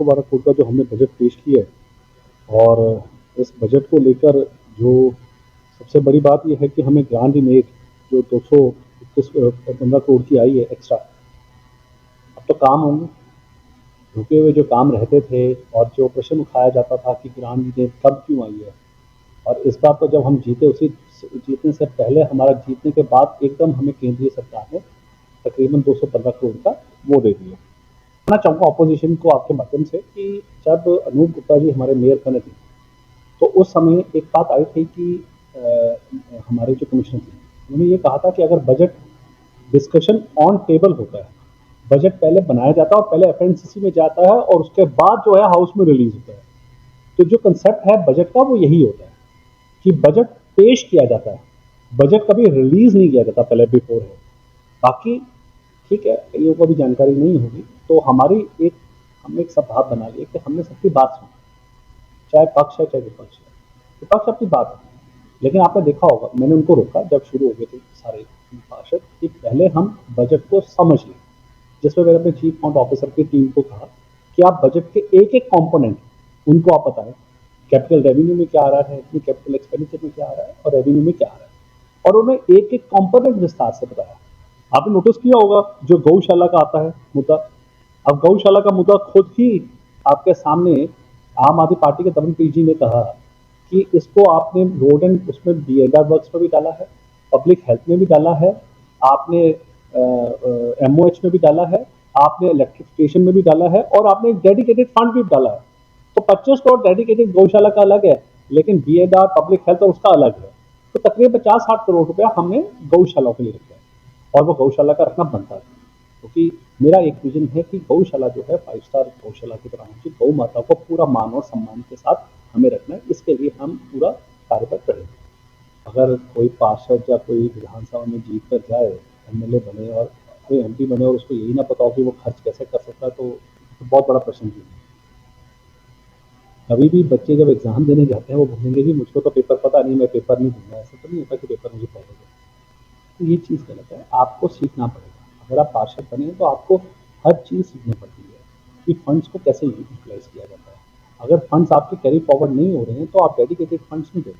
करोड़ का जो हमने बजट पेश किया है, और इस बजट को लेकर जो सबसे बड़ी बात यह है कि हमें ग्रांड इन एड जो 215 करोड़ की आई है एक्स्ट्रा, अब तो काम होंगे। रुके हुए जो काम रहते थे और जो प्रश्न उठाया जाता था कि ग्रांड इन एड कब क्यों आई है, और इस बार तो जब हम जीते, उसी जीतने से पहले, हमारा जीतने के बाद एकदम हमें केंद्रीय सरकार ने तकरीबन 215 करोड़ का वो दे दिया। कहना चाहूँगा ऑपोजिशन को आपके माध्यम से कि जब अनूप गुप्ता जी हमारे मेयर बने थे, तो उस समय एक बात आई थी कि हमारे जो कमिश्नर थे उन्होंने ये कहा था कि अगर बजट डिस्कशन ऑन टेबल होता है, बजट पहले बनाया जाता है और पहले एफएनसीसी में जाता है और उसके बाद जो है हाउस में रिलीज होता है। तो जो कंसेप्ट है बजट का वो यही होता है कि बजट पेश किया जाता है, बजट कभी रिलीज नहीं किया जाता पहले बिफोर है। बाकी ठीक है, कईयों को भी जानकारी नहीं होगी, तो हमने एक स्वभाव बना लिया कि हमने सबकी बात सुनी, चाहे पक्ष है चाहे विपक्ष है, विपक्ष अपनी बात है। लेकिन आपने देखा होगा, मैंने उनको रोका जब शुरू हो गए थे सारे भाषण कि पहले हम बजट को समझ लें, जिसमें मैंने अपने चीफ अकाउंट ऑफिसर की टीम को कहा कि आप बजट के एक एक कॉम्पोनेंट उनको आप बताएं, कैपिटल रेवेन्यू में क्या आ रहा है, कैपिटल एक्सपेंडिचर में क्या आ रहा है और रेवेन्यू में क्या आ रहा है, और उन्हें एक एक कॉम्पोनेंट विस्तार से बताया। आपने नोटिस किया होगा जो गौशाला का आता है मुद्दा, अब गौशाला का मुद्दा खुद ही आपके सामने आम आदमी पार्टी के दमनप्रीत जी ने कहा कि इसको आपने रोड एंड उसमें बीएडआर वर्क्स में भी डाला है, पब्लिक हेल्थ में भी डाला है, आपने एमओएच में भी डाला है, आपने इलेक्ट्रिफिकेशन में भी डाला है, और आपने एक डेडिकेटेड फंड भी डाला है। तो 25 करोड़ डेडिकेटेड गौशाला का अलग है, लेकिन बीएडआर पब्लिक हेल्थ और उसका अलग है। तो तकरीबन 50-60 करोड़ रुपया हमने गौशालाओं के लिए रखा है, और वो गौशाला का रखना बनता है, क्योंकि मेरा एक विजन है कि गौशाला जो है 5 स्टार गौशाला की तरह होगी, गौ माता को पूरा मान और सम्मान के साथ हमें रखना है। इसके लिए हम पूरा कार्यरत रहेंगे। अगर कोई पार्षद या कोई विधानसभा में जीत कर जाए, एमएलए बने और कोई एमपी बने और उसको यही ना पता हो कि वो खर्च कैसे कर सकता है, तो बहुत बड़ा प्रश्न है। कभी भी बच्चे जब एग्जाम देने जाते हैं वो बोलेंगे कि मुझको तो पेपर पता नहीं, मैं पेपर नहीं दूंगा। ऐसा तो नहीं होता कि पेपर मुझे पता है। तो ये चीज़ गलत है, आपको सीखना पड़ेगा। अगर आप पार्षद बने तो आपको हर चीज़ सीखनी पड़ती है कि फंड्स को कैसे यूटिलाइज किया जाता है। अगर फंड्स आपके कैरी फॉरवर्ड नहीं हो रहे हैं तो आप डेडिकेटेड फंड्स नहीं देते,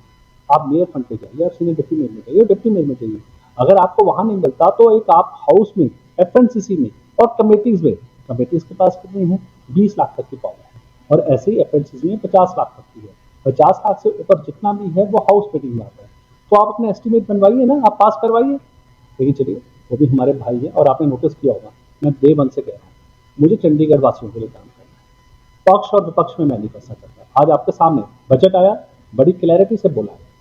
आप मेयर फंड पे जाइए, आप सीनियर डिप्टी मेयर में जाइए, डिप्टी मेयर में जाइए। अगर आपको वहाँ नहीं मिलता तो एक आप हाउस में, एफएनसीसी में और कमेटीज में, कमेटीज के पास कितनी है, 20 लाख तक की पावर है, और ऐसे ही एफएनसीसी में 50 लाख तक की है। 50 लाख से ऊपर जितना भी है वो हाउस मीटिंग में आता है। तो आप अपने एस्टिमेट बनवाइए ना, आप पास करवाइए। लेकिन चलिए, वो भी हमारे भाई हैं, और आपने नोटिस किया होगा मैं डे वन से कह रहा हूँ, मुझे चंडीगढ़ वासियों के लिए काम करना है। पक्ष और विपक्ष में मैं नहीं फंसना चाहता। आज आपके सामने बजट आया, बड़ी क्लैरिटी से बोला है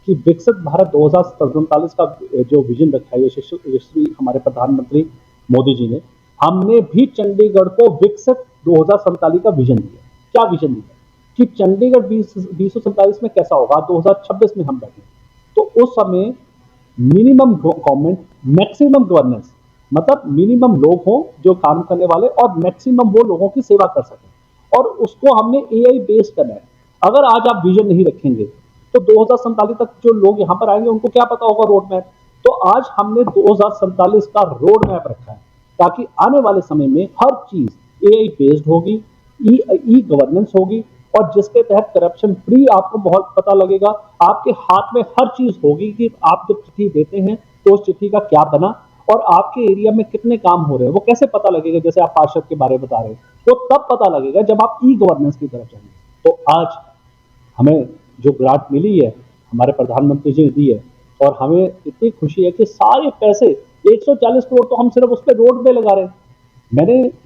कि विकसित भारत 2047 का जो विजन रखा है यशस्वी हमारे प्रधानमंत्री मोदी जी ने, हमने भी चंडीगढ़ को विकसित 2047 का विजन दिया। क्या विजन दिया कि चंडीगढ़ 2047 में कैसा होगा, 2026 में हम बैठे। तो उस समय मिनिमम गवर्नमेंट, मैक्सिमम गवर्नेंस, मतलब मिनिमम लोग हों जो काम करने वाले और मैक्सिमम वो लोगों की सेवा कर सकें, और उसको हमने एआई बेस्ड करना है। अगर आज आप विजन नहीं रखेंगे तो 2047 तक जो लोग यहाँ पर आएंगे उनको क्या पता होगा रोड मैप। तो आज हमने 2047 का रोड मैप रखा है ताकि आने वाले समय में हर चीज एआई बेस्ड होगी, ई गवर्नेंस होगी, और जिसके तहत करप्शन फ्री आपको बहुत पता लगेगा। आपके हाथ में हर चीज होगी कि आप जब चिट्ठी देते हैं तो उस चिट्ठी का क्या बना और आपके एरिया में कितने काम हो रहे हैं, वो कैसे पता लगेगा। जैसे आप पार्षद के बारे में बता रहे हैं, तो तब पता लगेगा जब आप ई गवर्नेंस की तरफ जाएंगे। तो आज हमें जो ग्रांट मिली है, हमारे प्रधानमंत्री जी ने दी है, और हमें इतनी खुशी है कि सारे पैसे 140 करोड़ तो हम सिर्फ उस पर रोड में लगा रहे हैं।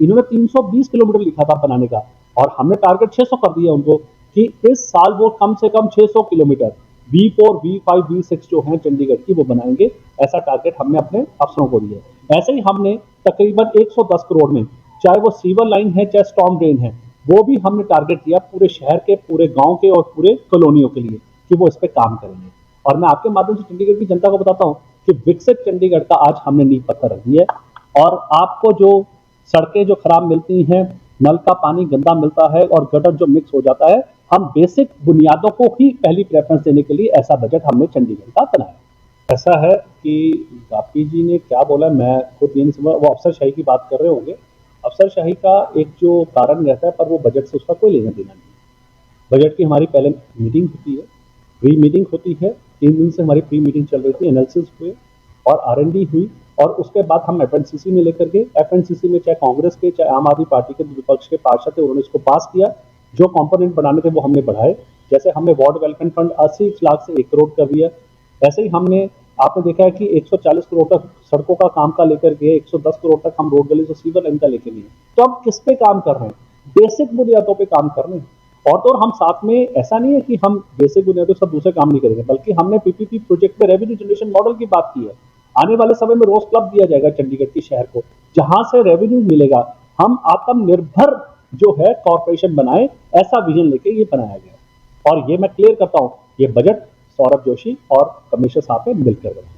इन्होंने 320 किलोमीटर लिखा था बनाने का, और हमने टारगेट 600 कर दिया उनको कि इस साल वो कम से कम 600 किलोमीटर V4, V5, V6 जो है चंडीगढ़ की वो बनाएंगे। ऐसा टारगेट हमने अपने अफसरों को दिया है। ऐसे ही हमने तकरीबन 110 करोड़ में, चाहे वो सीवर लाइन है चाहे स्टॉर्म ड्रेन है, वो भी हमने टारगेट दिया पूरे शहर के, पूरे गांव के और पूरे कॉलोनियों के लिए कि वो इस पे काम करेंगे। और मैं आपके माध्यम से चंडीगढ़ की जनता को बताता हूँ कि विकसित चंडीगढ़ का आज हमने नींव पत्थर रख दी है। और आपको जो सड़कें जो खराब मिलती हैं, नल का पानी गंदा मिलता है और गटर जो मिक्स हो जाता है, हम बेसिक बुनियादों को ही पहली प्रेफरेंस देने के लिए ऐसा बजट हमने चंडीगढ़ का बनाया। ऐसा है कि गापी जी ने क्या बोला, मैं खुद ये नहीं समझ, वो अफसरशाही की बात कर रहे होंगे। अफसरशाही का एक जो कारण रहता है, पर वो बजट से उसका कोई लेना देना नहीं। बजट की हमारी पहले मीटिंग होती है, प्री मीटिंग होती है, 3 दिन से हमारी प्री मीटिंग चल रही थी, एनालिसिस हुए और R&D हुई, और उसके बाद हम एफएनसीसी में लेकर गए। एफएनसीसी में चाहे कांग्रेस के चाहे आम आदमी पार्टी के विपक्ष के पार्षद थे, उन्होंने इसको पास किया। जो कंपोनेंट बनाने थे वो हमने बढ़ाए। जैसे हमने वार्ड डेवलपमेंट फंड 80 लाख से 1 करोड़ कर दिया, ऐसे ही हमने, आपने देखा है कि 140 करोड़ तक सड़कों का काम का लेकर गए, 110 करोड़ तक हम रोड गली से सीवर लाइन का लेकर गए। तो हम किस पे काम कर रहे हैं? बेसिक बुनियादों पे काम कर रहे हैं। और तो और हम साथ में, ऐसा नहीं है कि हम बेसिक बुनियादों सब दूसरे काम नहीं करेंगे, बल्कि हमने पीपीपी प्रोजेक्ट में रेवेन्यू जनरेशन मॉडल की बात की है। आने वाले समय में रोज क्लब दिया जाएगा चंडीगढ़ की शहर को, जहां से रेवेन्यू मिलेगा। हम आत्मनिर्भर जो है कॉर्पोरेशन बनाए, ऐसा विजन लेके ये बनाया गया। और ये मैं क्लियर करता हूं, ये बजट सौरभ जोशी और कमिश्नर साहब ने मिलकर बनाया।